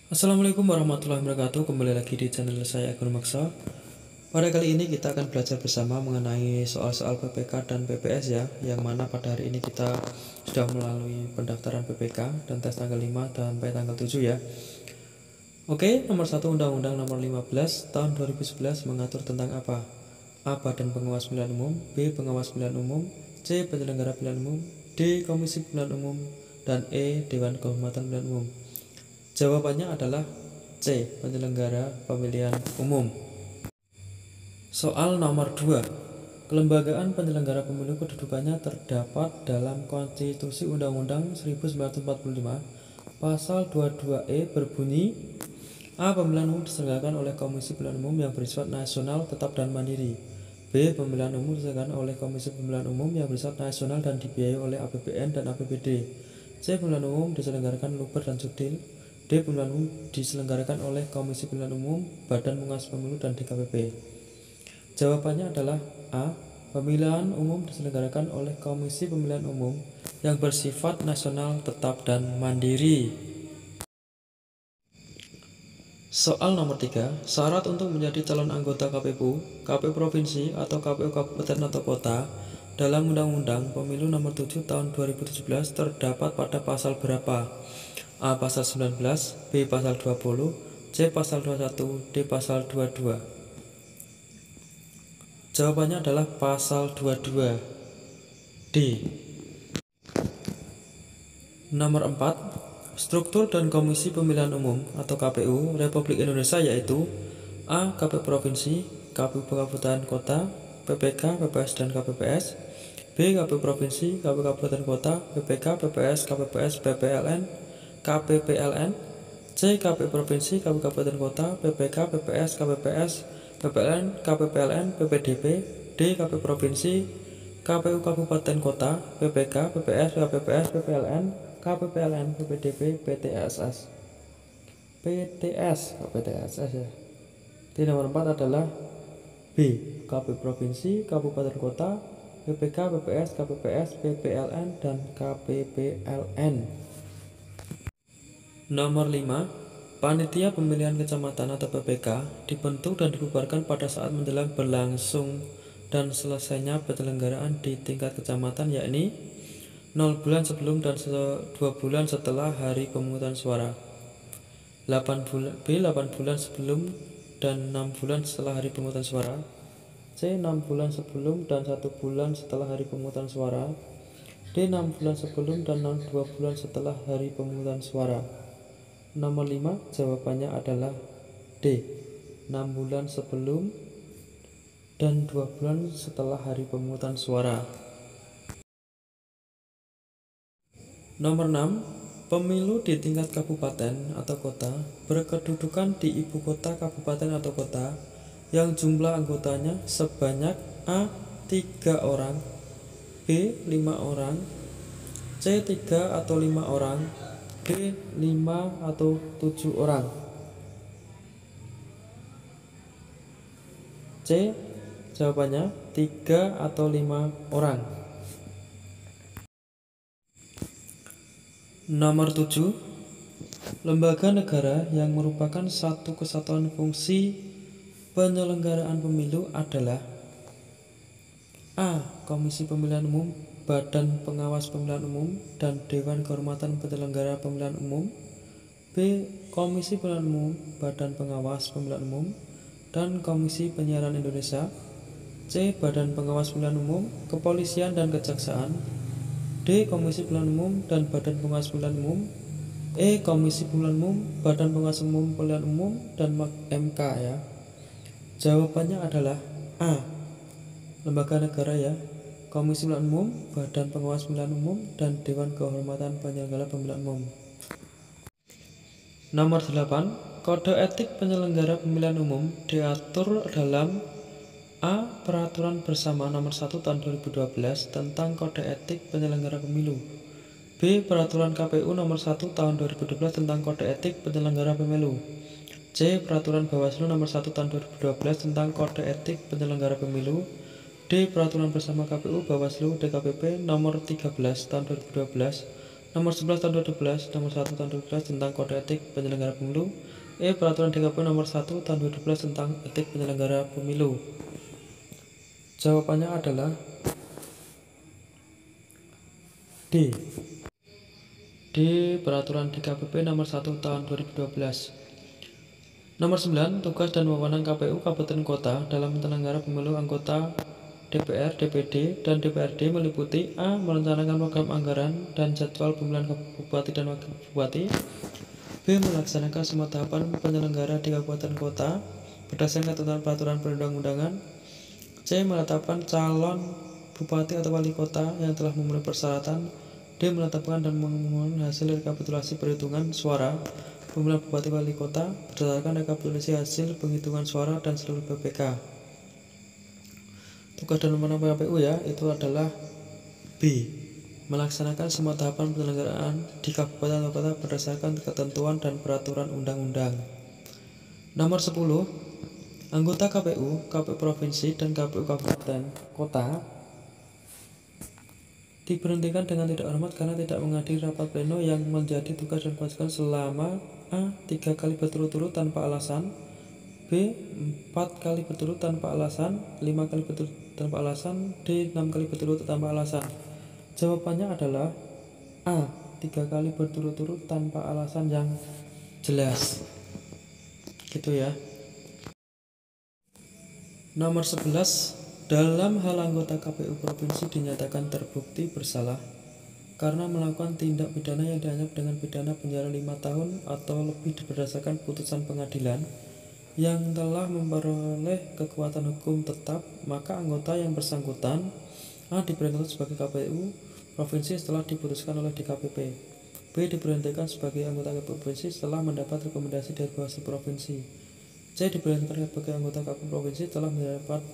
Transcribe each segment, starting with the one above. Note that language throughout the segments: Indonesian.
Assalamualaikum warahmatullahi wabarakatuh. Kembali lagi di channel saya Agun Maksa. Pada kali ini kita akan belajar bersama mengenai soal-soal PPK dan PPS ya, yang mana pada hari ini kita sudah melalui pendaftaran PPK dan tes tanggal 5 sampai tanggal 7 ya. Oke, nomor 1 Undang-Undang nomor 15 tahun 2011 mengatur tentang apa? A. Badan Pengawas Pemilihan Umum, B. Pengawas Pemilihan Umum, C. Penyelenggara Pemilihan Umum, D. Komisi Pemilihan Umum, dan E. Dewan Kehormatan Pemilihan Umum. Jawabannya adalah C. Penyelenggara Pemilihan Umum. Soal nomor 2. Kelembagaan penyelenggara pemilu kedudukannya terdapat dalam Konstitusi Undang-Undang 1945. Pasal 22E berbunyi, A. Pemilihan umum diselenggarakan oleh Komisi Pemilihan Umum yang bersifat nasional, tetap, dan mandiri. B. Pemilihan umum diselenggarakan oleh Komisi Pemilihan Umum yang bersifat nasional dan dibiayai oleh APBN dan APBD. C. Pemilihan umum diselenggarakan luber dan subdil. D. Pemilihan umum diselenggarakan oleh Komisi Pemilihan Umum, Badan Pengawas Pemilu, dan DKPP. Jawabannya adalah A. Pemilihan umum diselenggarakan oleh Komisi Pemilihan Umum yang bersifat nasional, tetap, dan mandiri. Soal nomor 3. Syarat untuk menjadi calon anggota KPU, KPU Provinsi, atau KPU Kabupaten atau Kota dalam Undang-Undang Pemilu nomor 7 tahun 2017 terdapat pada pasal berapa? A. Pasal 19, B. Pasal 20, C. Pasal 21, D. Pasal 22. Jawabannya adalah pasal 22, D. Nomor 4. Struktur dan Komisi Pemilihan Umum atau KPU Republik Indonesia yaitu A. KPU Provinsi, KPU Kabupaten Kota, PPK, PPS, dan KPPS. B. KPU Provinsi, KPU Kabupaten Kota, PPK, PPS, KPPS, PPLN, KPPLN. C. KPU Provinsi, KPU Kabupaten Kota, PPK, PPS, KPPS, PPLN, KPPLN, PPDB. D. KPU Provinsi, KPU Kabupaten Kota, PPK, PPS, KPPS, PPLN, KPPLN, PPDB, PTSS. PTSS ya. Di nomor 4 adalah B. KPU Provinsi, Kabupaten Kota, PPK, PPS, KPPS, PPLN, dan KPPLN. Nomor 5. Panitia Pemilihan Kecamatan atau PPK dibentuk dan dibubarkan pada saat menjelang berlangsung dan selesainya penyelenggaraan di tingkat kecamatan, yakni 0 bulan sebelum dan 2 bulan setelah hari pemungutan suara. 8 bulan sebelum dan 6 bulan setelah hari pemungutan suara. C. 6 bulan sebelum dan 1 bulan setelah hari pemungutan suara. D. 6 bulan sebelum dan 2 bulan setelah hari pemungutan suara. Nomor 5, jawabannya adalah D. 6 bulan sebelum dan 2 bulan setelah hari pemungutan suara. Nomor 6. Pemilu di tingkat kabupaten atau kota berkedudukan di ibu kota kabupaten atau kota yang jumlah anggotanya sebanyak A. 3 orang, B. 5 orang, C. 3 atau 5 orang, D. 5 atau 7 orang. C. Jawabannya 3 atau 5 orang. Nomor 7. Lembaga negara yang merupakan satu kesatuan fungsi penyelenggaraan pemilu adalah A. Komisi Pemilihan Umum, Badan Pengawas Pemilihan Umum, dan Dewan Kehormatan Penyelenggara Pemilihan Umum. B. Komisi Pemilihan Umum, Badan Pengawas Pemilihan Umum, dan Komisi Penyiaran Indonesia. C. Badan Pengawas Pemilihan Umum, Kepolisian dan Kejaksaan. D. Komisi Pemilihan Umum dan Badan Pengawas Pemilihan Umum. E. Komisi Pemilihan Umum, Badan Pengawas Umum Pemilihan Umum, dan MK ya. Jawabannya adalah A. Lembaga negara ya. Komisi Pemilihan Umum, Badan Pengawas Pemilihan Umum, dan Dewan Kehormatan Penyelenggara Pemilihan Umum. Nomor 8. Kode etik penyelenggara pemilihan umum diatur dalam A. Peraturan Bersama Nomor 1 Tahun 2012 tentang Kode Etik Penyelenggara Pemilu. B. Peraturan KPU Nomor 1 Tahun 2012 tentang Kode Etik Penyelenggara Pemilu. C. Peraturan Bawaslu Nomor 1 Tahun 2012 tentang Kode Etik Penyelenggara Pemilu. D. Peraturan Bersama KPU Bawaslu DKPP Nomor 13 Tahun 2012 Nomor 11 tahun 2012, Nomor 1 tahun 2012 tentang kode etik penyelenggara pemilu. Peraturan DKP Nomor 1 tahun 2012 tentang etik penyelenggara pemilu. Jawabannya adalah D. Peraturan DKPP Nomor 1 tahun 2012. Nomor 9, tugas dan wewenang KPU Kabupaten Kota dalam penyelenggara pemilu anggota DPR, DPD, dan DPRD meliputi A. Merencanakan program anggaran dan jadwal pemilihan bupati dan wakil bupati. B. Melaksanakan semua tahapan penyelenggara di kabupaten kota berdasarkan ketentuan peraturan perundang-undangan. C. Menetapkan calon bupati atau wali kota yang telah memenuhi persyaratan. D. Menetapkan dan mengumumkan hasil rekapitulasi perhitungan suara pemilihan bupati wali kota berdasarkan rekapitulasi hasil penghitungan suara dan seluruh PPK. Tugas dan wewenang KPU itu adalah B. Melaksanakan semua tahapan penyelenggaraan di kabupaten atau kota berdasarkan ketentuan dan peraturan undang-undang. Nomor 10, anggota KPU provinsi dan KPU kabupaten kota diberhentikan dengan tidak hormat karena tidak menghadiri rapat pleno yang menjadi tugas dan kewajiban selama A. 3 kali berturut-turut tanpa alasan, B. 4 kali berturut tanpa alasan, 5 kali berturut tanpa alasan, D. 6 kali berturut tanpa alasan. Jawabannya adalah A. 3 kali berturut-turut tanpa alasan yang jelas. Gitu ya. Nomor 11, dalam hal anggota KPU provinsi dinyatakan terbukti bersalah karena melakukan tindak pidana yang diancam dengan pidana penjara 5 tahun atau lebih berdasarkan putusan pengadilan yang telah memperoleh kekuatan hukum tetap, maka anggota yang bersangkutan A. diberhentikan sebagai KPU provinsi setelah diputuskan oleh DKPP. B. diberhentikan sebagai anggota KPU provinsi setelah mendapat rekomendasi dari Bawaslu provinsi. C. diberhentikan sebagai anggota KPU provinsi setelah mendapat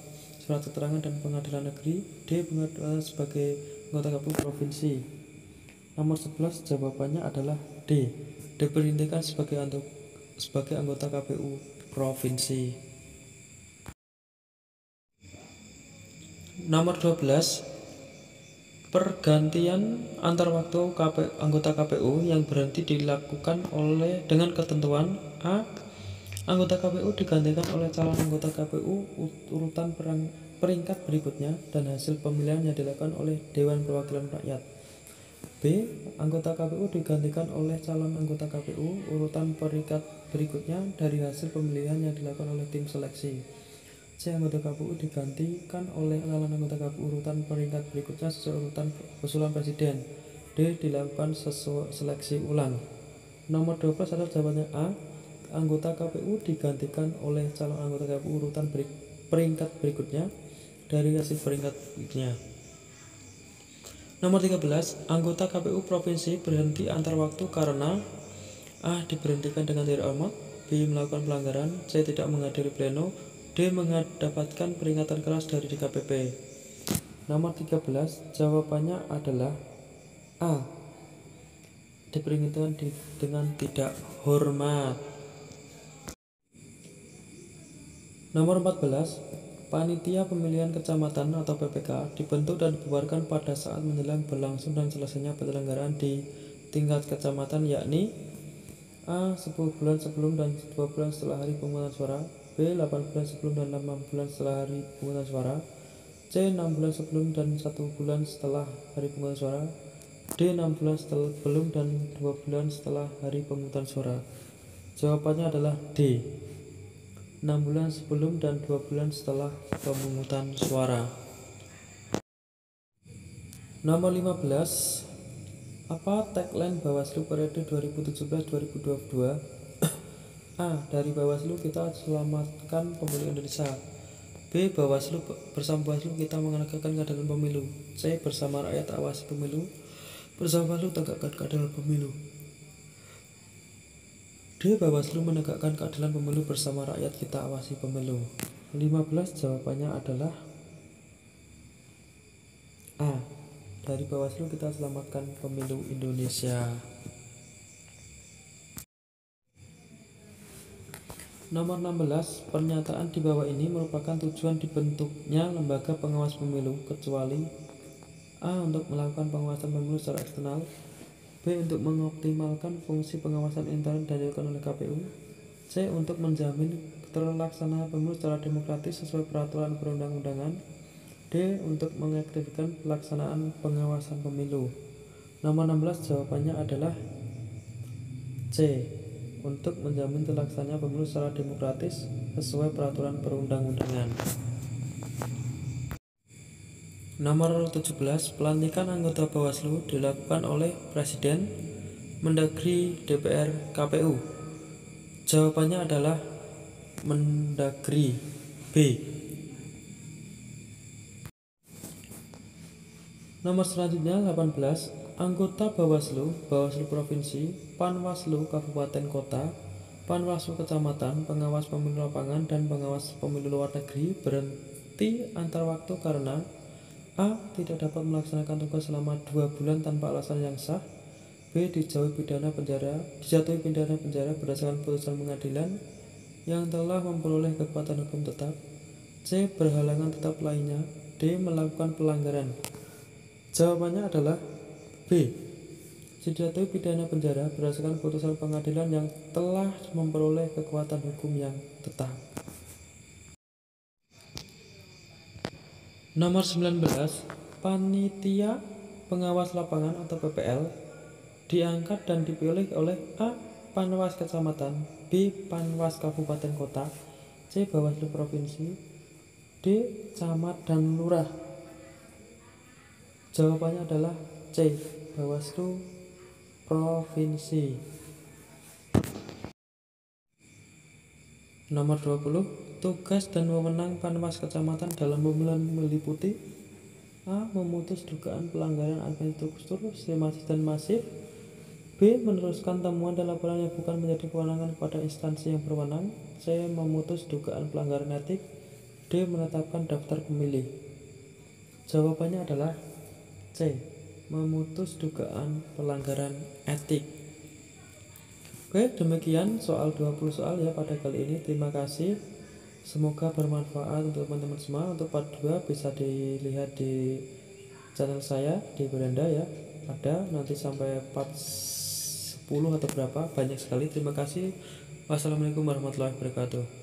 surat keterangan dan pengadilan negeri. D. diberhentikan sebagai anggota KPU provinsi. Nomor 11 jawabannya adalah D. Diberhentikan sebagai anggota KPU provinsi. Nomor 12, pergantian antar waktu anggota KPU yang berhenti dilakukan dengan ketentuan A. Anggota KPU digantikan oleh calon anggota KPU urutan peringkat berikutnya dan hasil pemilihan yang dilakukan oleh Dewan Perwakilan Rakyat. B. Anggota KPU digantikan oleh calon anggota KPU urutan peringkat berikutnya dari hasil pemilihan yang dilakukan oleh tim seleksi. C. Anggota KPU digantikan oleh calon anggota KPU urutan peringkat berikutnya sesuai urutan usulan Presiden. D. Dilakukan seleksi ulang. Nomor 12 adalah jawabannya A. Anggota KPU digantikan oleh calon anggota KPU urutan peringkat berikutnya dari hasil peringkat berikutnya. Nomor 13, anggota KPU provinsi berhenti antar waktu karena A. diberhentikan dengan tidak hormat, B. melakukan pelanggaran, C. tidak menghadiri pleno, D. mendapatkan peringatan keras dari DKPP. Nomor 13, jawabannya adalah A. diberhentikan dengan tidak hormat. Nomor 14, panitia pemilihan kecamatan atau PPK dibentuk dan dibubarkan pada saat menjelang berlangsung dan selesainya penyelenggaraan di tingkat kecamatan, yakni A. 10 bulan sebelum dan 2 bulan setelah hari pemungutan suara, B. 8 bulan sebelum dan 8 bulan setelah hari pemungutan suara, C. 6 bulan sebelum dan 1 bulan setelah hari pemungutan suara, D. 6 bulan sebelum dan 2 bulan setelah hari pemungutan suara. Jawabannya adalah D. 6 bulan sebelum dan 2 bulan setelah pemungutan suara. Nomor 15, apa tagline Bawaslu periode 2017-2022? A. Dari Bawaslu kita selamatkan pemilu Indonesia. B. Bersama Bawaslu kita menegakkan keadilan pemilu. C. Bersama rakyat awasi pemilu. Bersama Bawaslu tegakkan keadilan pemilu. D. Bawaslu menegakkan keadilan pemilu bersama rakyat kita awasi pemilu. 15 jawabannya adalah A. Dari Bawaslu kita selamatkan pemilu Indonesia. Nomor 16, pernyataan di bawah ini merupakan tujuan dibentuknya lembaga pengawas pemilu kecuali A. untuk melakukan pengawasan pemilu secara eksternal, B. Untuk mengoptimalkan fungsi pengawasan intern yang dilakukan oleh KPU. C. Untuk menjamin terlaksanaan pemilu secara demokratis sesuai peraturan perundang-undangan. D. Untuk mengaktifkan pelaksanaan pengawasan pemilu. Nomor 16 jawabannya adalah C. Untuk menjamin terlaksananya pemilu secara demokratis sesuai peraturan perundang-undangan. Nomor 17, pelantikan anggota Bawaslu dilakukan oleh Presiden, Mendagri, DPR, KPU. Jawabannya adalah Mendagri, B. Nomor selanjutnya 18, anggota Bawaslu, Bawaslu Provinsi, Panwaslu Kabupaten Kota, Panwaslu Kecamatan, pengawas pemilu lapangan, dan pengawas pemilu luar negeri berhenti antar waktu karena A. Tidak dapat melaksanakan tugas selama 2 bulan tanpa alasan yang sah. B. Dijatuhi pidana penjara berdasarkan putusan pengadilan yang telah memperoleh kekuatan hukum tetap. C. Berhalangan tetap lainnya. D. Melakukan pelanggaran. Jawabannya adalah B. Dijatuhi pidana penjara berdasarkan putusan pengadilan yang telah memperoleh kekuatan hukum yang tetap. Nomor 19, panitia pengawas lapangan atau PPL diangkat dan dipilih oleh A. Panwas Kecamatan, B. Panwas Kabupaten Kota, C. Bawaslu Provinsi, D. Camat dan Lurah. Jawabannya adalah C. Bawaslu Provinsi. Nomor 20, tugas dan wewenang Panwas Kecamatan dalam pemilihan meliputi A. Memutus dugaan pelanggaran administratif sistematis dan masif. B. Meneruskan temuan dan laporan yang bukan menjadi kewenangan kepada instansi yang berwenang. C. Memutus dugaan pelanggaran etik. D. Menetapkan daftar pemilih. Jawabannya adalah C. Memutus dugaan pelanggaran etik. Oke, demikian soal 20 soal ya pada kali ini. Terima kasih. Semoga bermanfaat untuk teman-teman semua. Untuk part 2 bisa dilihat di channel saya di beranda ya. Ada nanti sampai part 10 atau berapa, banyak sekali. Terima kasih. Wassalamualaikum warahmatullahi wabarakatuh.